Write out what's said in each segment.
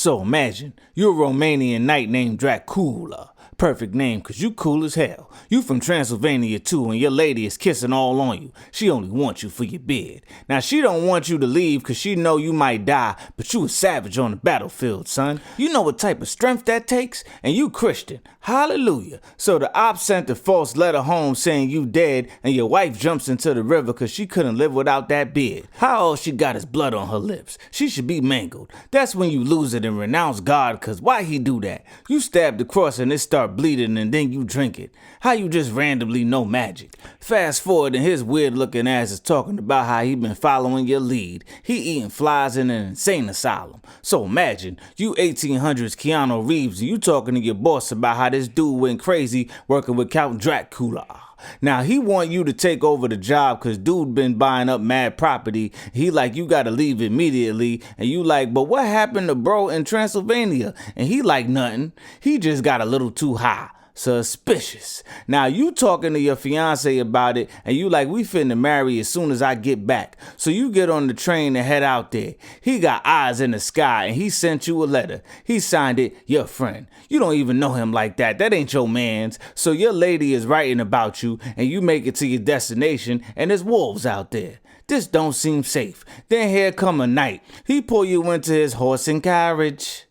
So imagine, you're a Romanian knight named Dracula. Perfect name, cause you cool as hell. You from Transylvania too, and your lady is kissing all on you. She only wants you for your beard. Now she don't want you to leave cause she know you might die, but you a savage on the battlefield, son. You know what type of strength that takes? And you Christian. Hallelujah. So the op sent a false letter home saying you dead, and your wife jumps into the river cause she couldn't live without that beard. How all she got is blood on her lips. She should be mangled. That's when you lose it and renounce God, cause why he do that? You stab the cross and it start bleeding and then you drink it. How you just randomly know magic? Fast forward and his weird looking ass is talking about how he been following your lead. He eating flies in an insane asylum. So imagine, you 1800s Keanu Reeves and you talking to your boss about how this dude went crazy working with Count Dracula. Now he want you to take over the job cause dude been buying up mad property. He like, you gotta leave immediately, and you like, but what happened to bro in Transylvania? And he like, nothing. He just got a little too high. Suspicious. Now you talking to your fiance about it and you like, we finna marry as soon as I get back. So you get on the train and head out there. He got eyes in the sky and he sent you a letter. He signed it, your friend. You don't even know him like that. That ain't your man's. So your lady is writing about you and you make it to your destination and there's wolves out there. This don't seem safe. Then here come a knight. He pull you into his horse and carriage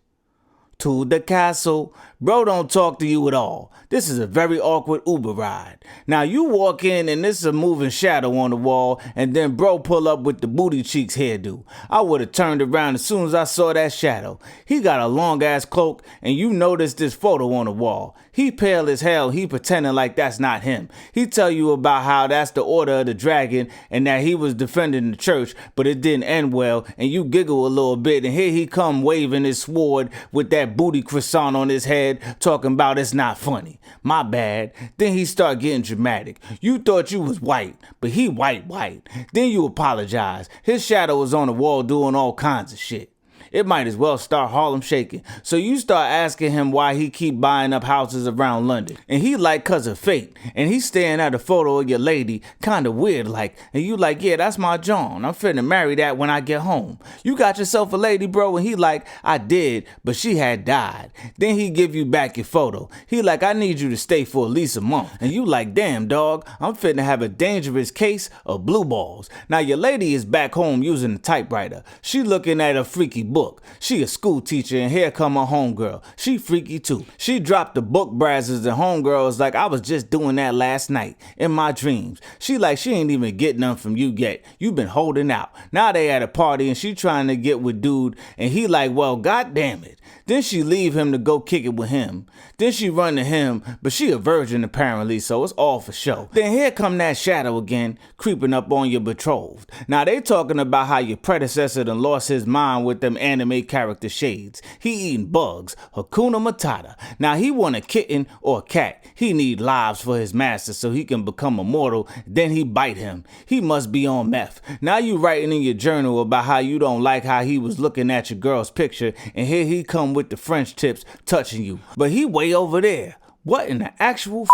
to the castle. Bro don't talk to you at all. This is a very awkward Uber ride. Now you walk in and there's a moving shadow on the wall and then bro pull up with the booty cheeks hairdo. I would have turned around as soon as I saw that shadow. He got a long ass cloak and you notice this photo on the wall. He pale as hell, he pretending like that's not him. He tell you about how that's the order of the dragon and that he was defending the church but it didn't end well, and you giggle a little bit and here he come waving his sword with that booty croissant on his head talking about it's not funny. My bad. Then he start getting dramatic. You thought you was white, but he white. Then you apologize. His shadow was on the wall doing all kinds of shit. It might as well start Harlem shaking. So you start asking him why he keep buying up houses around London. And he like, cause of fate. And he's staring at a photo of your lady, kinda weird like. And you like, yeah, that's my John. I'm finna marry that when I get home. You got yourself a lady, bro? And he like, I did, but she had died. Then he give you back your photo. He like, I need you to stay for at least a month. And you like, damn dog, I'm finna have a dangerous case of blue balls. Now your lady is back home using the typewriter. She looking at a freaky book. She a school teacher and here come a homegirl. She freaky too. She dropped the book brazzers and homegirl is like, I was just doing that last night in my dreams. She like, she ain't even get none from you yet. You been holding out. Now they at a party and she trying to get with dude and he like, well, god damn it. Then she leave him to go kick it with him. Then she run to him, but she a virgin apparently, so it's all for show. Then here come that shadow again, creeping up on your betrothed. Now they talking about how your predecessor done lost his mind with them anime character shades. He eating bugs, Hakuna Matata. Now he want a kitten or a cat. He need lives for his master so he can become immortal. Then he bite him. He must be on meth. Now you writing in your journal about how you don't like how he was looking at your girl's picture, and here he come with the French tips touching you. But he way over there. What in the actual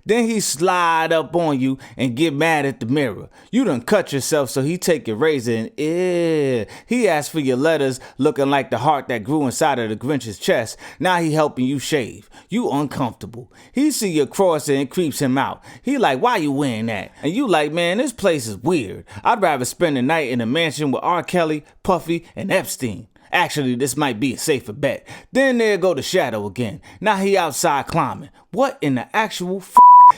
Then he slide up on you and get mad at the mirror. You done cut yourself, so he take your razor and he asked for your letters looking like the heart that grew inside of the Grinch's chest. Now he helping you shave. You uncomfortable. He see your cross and it creeps him out. He like, why you wearing that? And you like, man, this place is weird. I'd rather spend the night in a mansion with R. Kelly, Puffy, and Epstein. Actually, this might be a safer bet. Then there go the shadow again. Now he outside climbing. What in the actual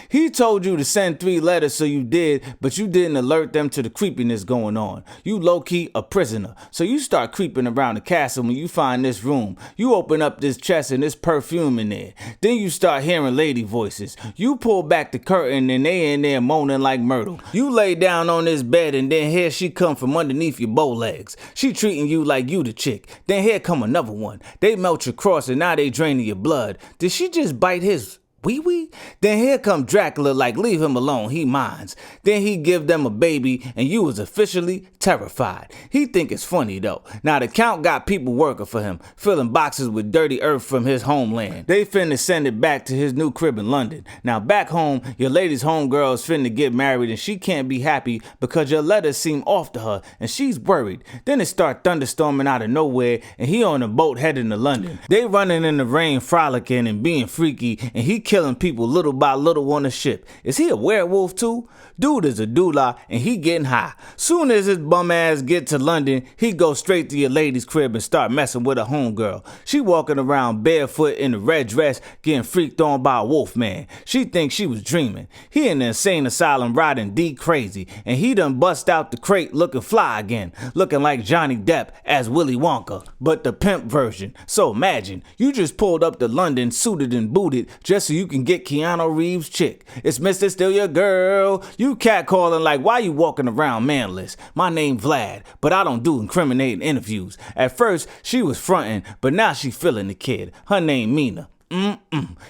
He told you to send 3 letters, so you did, but you didn't alert them to the creepiness going on. You low-key a prisoner. So you start creeping around the castle when you find this room. You open up this chest and there's perfume in there. Then you start hearing lady voices. You pull back the curtain and they in there moaning like Myrtle. You lay down on this bed and then here she come from underneath your bow legs. She treating you like you the chick. Then here come another one. They melt your cross and now they draining your blood. Did she just bite his Wee? Then here come Dracula like leave him alone, he minds. Then he give them a baby and you was officially terrified. He think it's funny though. Now the Count got people working for him, filling boxes with dirty earth from his homeland. They finna send it back to his new crib in London. Now back home, your lady's homegirl is finna get married and she can't be happy because your letters seem off to her and she's worried. Then it start thunderstorming out of nowhere and he on a boat heading to London. They running in the rain frolicking and being freaky and he killing people little by little on the ship. Is he a werewolf too? Dude is a doula and he getting high. Soon as his bum ass get to London, he go straight to your lady's crib and start messing with a homegirl. She walking around barefoot in a red dress, getting freaked on by a wolf man. She thinks she was dreaming. He in the insane asylum riding D crazy, and he done bust out the crate looking fly again, looking like Johnny Depp as Willy Wonka, but the pimp version. So imagine, you just pulled up to London suited and booted just so you can get Keanu Reeves' chick. It's Mr. Still Your Girl. You catcalling like, why you walking around manless? My name Vlad, but I don't do incriminating interviews. At first, she was fronting, but now she feeling the kid. Her name Mina.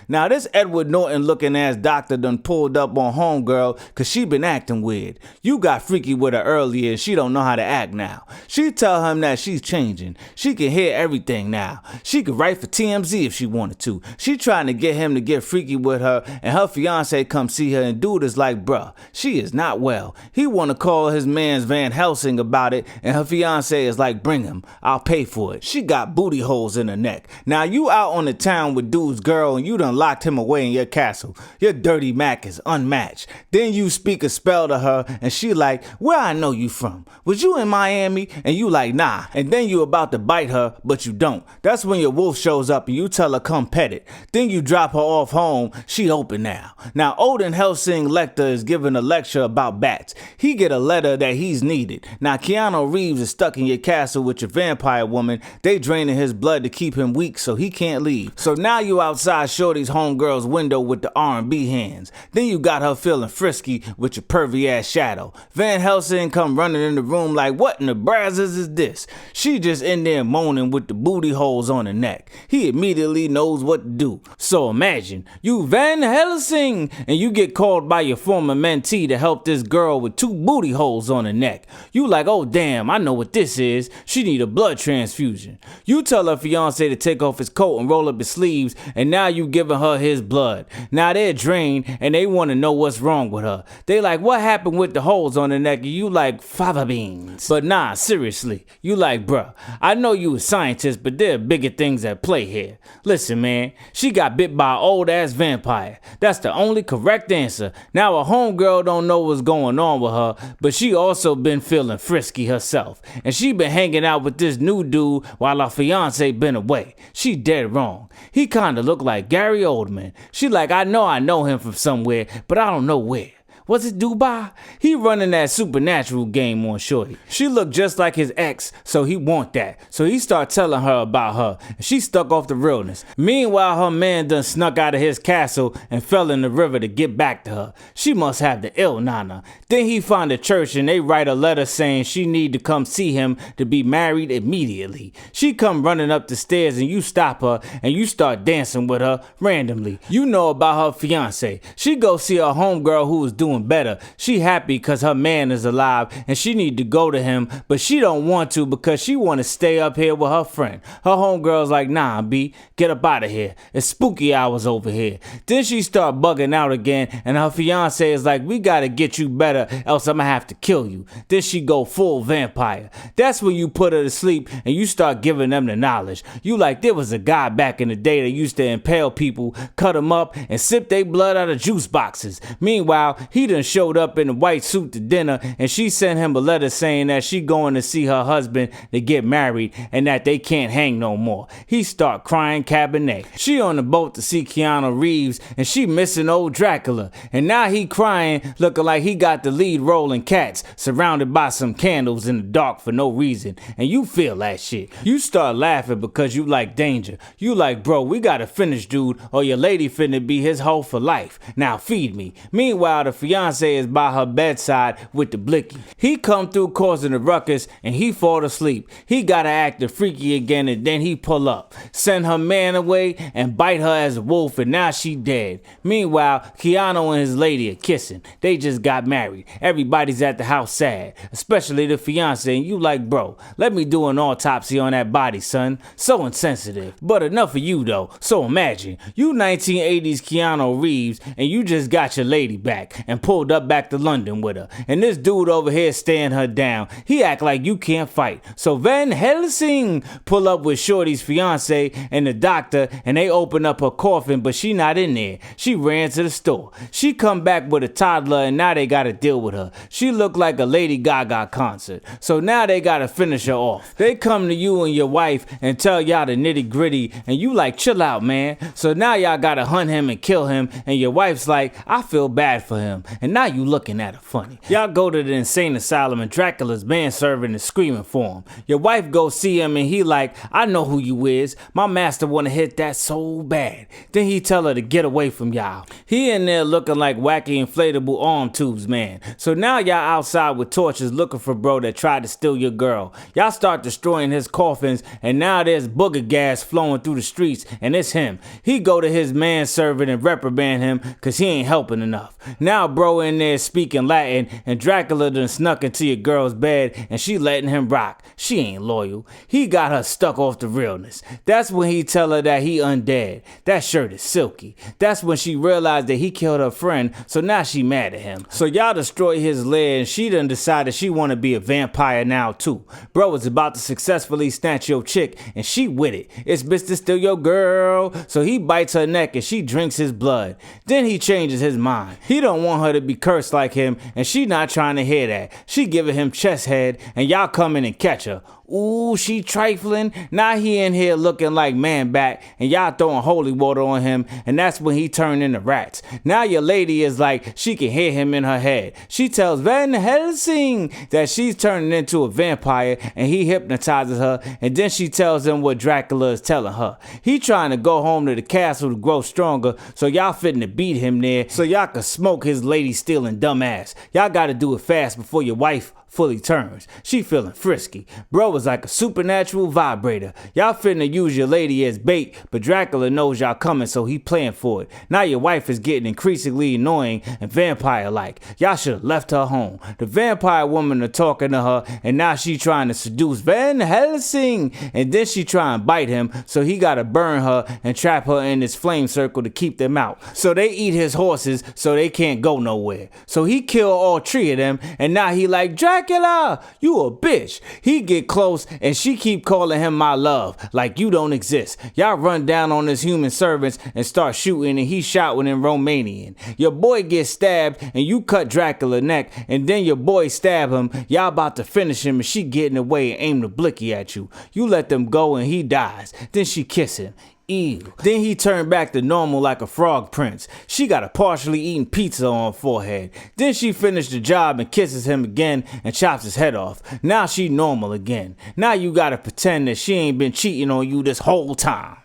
Now this Edward Norton looking ass doctor done pulled up on homegirl cause she been acting weird. You got freaky with her earlier and she don't know how to act now. She tell him that she's changing. She can hear everything now. She could write for TMZ if she wanted to. She trying to get him to get freaky with her and her fiance come see her and dude is like, bruh, she is not well. He wanna call his man's Van Helsing about it and her fiance is like, bring him, I'll pay for it. She got booty holes in her neck. Now you out on the town with dudes girl and you done locked him away in your castle. Your dirty Mac is unmatched. Then you speak a spell to her and she like, where I know you from? Was you in Miami? And you like, nah. And then you about to bite her, but you don't. That's when your wolf shows up and you tell her come pet it. Then you drop her off home. She open now. Now Odin Helsing Lecter is giving a lecture about bats. He get a letter that he's needed. Now Keanu Reeves is stuck in your castle with your vampire woman. They draining his blood to keep him weak so he can't leave. So now you outside Shorty's homegirl's window with the R&B hands. Then you got her feeling frisky with your pervy ass shadow. Van Helsing come running in the room like, what in the brazzers is this? She just in there moaning with the booty holes on her neck. He immediately knows what to do. So imagine, you Van Helsing, and you get called by your former mentee to help this girl with 2 booty holes on her neck. You like, oh damn, I know what this is. She need a blood transfusion. You tell her fiance to take off his coat and roll up his sleeves, and now you giving her his blood. Now they're drained and they want to know what's wrong with her. They like, what happened with the holes on the neck? And you like, fava beans. But nah, seriously, you like, bruh, I know you a scientist, but there are bigger things at play here. Listen, man, she got bit by an old ass vampire. That's the only correct answer. Now a homegirl don't know what's going on with her, but she also been feeling frisky herself. And she been hanging out with this new dude while her fiance been away. She dead wrong. He kinda look like Gary Oldman. She like, I know him from somewhere, but I don't know where. Was it Dubai? He running that supernatural game on Shorty. She looked just like his ex, so he want that. So he start telling her about her, and she stuck off the realness. Meanwhile, her man done snuck out of his castle and fell in the river to get back to her. She must have the ill nana. Then he find a church and they write a letter saying she need to come see him to be married immediately. She come running up the stairs and you stop her and you start dancing with her randomly. You know about her fiance. She go see her homegirl who was doing better. She happy cause her man is alive and she need to go to him, but she don't want to because she want to stay up here with her friend. Her homegirl's like, nah, B, get up out of here. It's spooky hours over here. Then she start bugging out again and her fiance is like, we gotta get you better else I'ma have to kill you. Then she go full vampire. That's when you put her to sleep and you start giving them the knowledge. You like, there was a guy back in the day that used to impale people, cut them up and sip their blood out of juice boxes. Meanwhile, he done showed up in a white suit to dinner and she sent him a letter saying that she going to see her husband to get married and that they can't hang no more. He start crying Cabernet. She on the boat to see Keanu Reeves and she missing old Dracula. And now he crying looking like he got the lead role in Cats, surrounded by some candles in the dark for no reason. And you feel that shit. You start laughing because you like danger. You like, bro, we gotta finish dude or your lady finna be his hoe for life. Now feed me. Meanwhile, the fiance fiance is by her bedside with the blicky. He come through causing a ruckus and he fall asleep. He gotta act freaky again and then he pull up, send her man away and bite her as a wolf and now she dead. Meanwhile, Keanu and his lady are kissing. They just got married. Everybody's at the house sad, especially the fiance, and you like, bro, let me do an autopsy on that body, son. So insensitive. But enough of you though. So imagine, you 1980s Keanu Reeves and you just got your lady back and pulled up back to London with her. And this dude over here staring her down. He act like you can't fight. So Van Helsing pull up with Shorty's fiance and the doctor and they open up her coffin, but she not in there. She ran to the store. She come back with a toddler and now they gotta deal with her. She look like a Lady Gaga concert. So now they gotta finish her off. They come to you and your wife and tell y'all the nitty gritty and you like, chill out, man. So now y'all gotta hunt him and kill him and your wife's like, I feel bad for him. And now you looking at her funny. Y'all go to the insane asylum and Dracula's manservant is screaming for him. Your wife go see him and he like, I know who you is. My master wanna hit that so bad. Then he tell her to get away from y'all. He in there looking like wacky inflatable arm tubes, man. So now y'all outside with torches looking for bro that tried to steal your girl. Y'all start destroying his coffins and now there's booger gas flowing through the streets and it's him. He go to his manservant and reprimand him cause he ain't helping enough. Now bro in there speaking Latin and Dracula done snuck into your girl's bed and she letting him rock. She ain't loyal. He got her stuck off the realness. That's when he tell her that he undead. That shirt is silky. That's when she realized that he killed her friend, so now she mad at him. So y'all destroy his lair and she done decided she wanna be a vampire now too. Bro is about to successfully snatch your chick and she with it. It's bitch to steal your girl. So he bites her neck and she drinks his blood. Then he changes his mind. He don't want her to be cursed like him and she not trying to hear that. She giving him chest head and y'all come in and catch her. Ooh, she trifling. Now he in here looking like man back and y'all throwing holy water on him and that's when he turned into rats. Now your lady is like, she can hear him in her head. She tells Van Helsing that she's turning into a vampire and he hypnotizes her and then she tells him what Dracula is telling her. He trying to go home to the castle to grow stronger, so y'all fitting to beat him there so y'all can smoke his lady stealing dumb ass. Y'all gotta do it fast before your wife fully turns. She feeling frisky. Bro was like a supernatural vibrator. Y'all finna use your lady as bait, but Dracula knows y'all coming, so he playing for it. Now your wife is getting increasingly annoying and vampire-like. Y'all should have left her home. The vampire woman are talking to her, and now she trying to seduce Van Helsing, and then she try and bite him, so he gotta burn her and trap her in this flame circle to keep them out. So they eat his horses, so they can't go nowhere. So he kill all three of them, and now he like, Dracula, you a bitch. He get close and she keep calling him my love, like you don't exist. Y'all run down on his human servants and start shooting and he shouting in Romanian. Your boy gets stabbed and you cut Dracula's neck and then your boy stab him. Y'all about to finish him and she getting away and aim the blicky at you. You let them go and he dies. Then she kiss him. Ew. Then he turned back to normal like a frog prince. She got a partially eaten pizza on her forehead. Then she finished the job and kisses him again and chops his head off. Now she normal again. Now you gotta pretend that she ain't been cheating on you this whole time.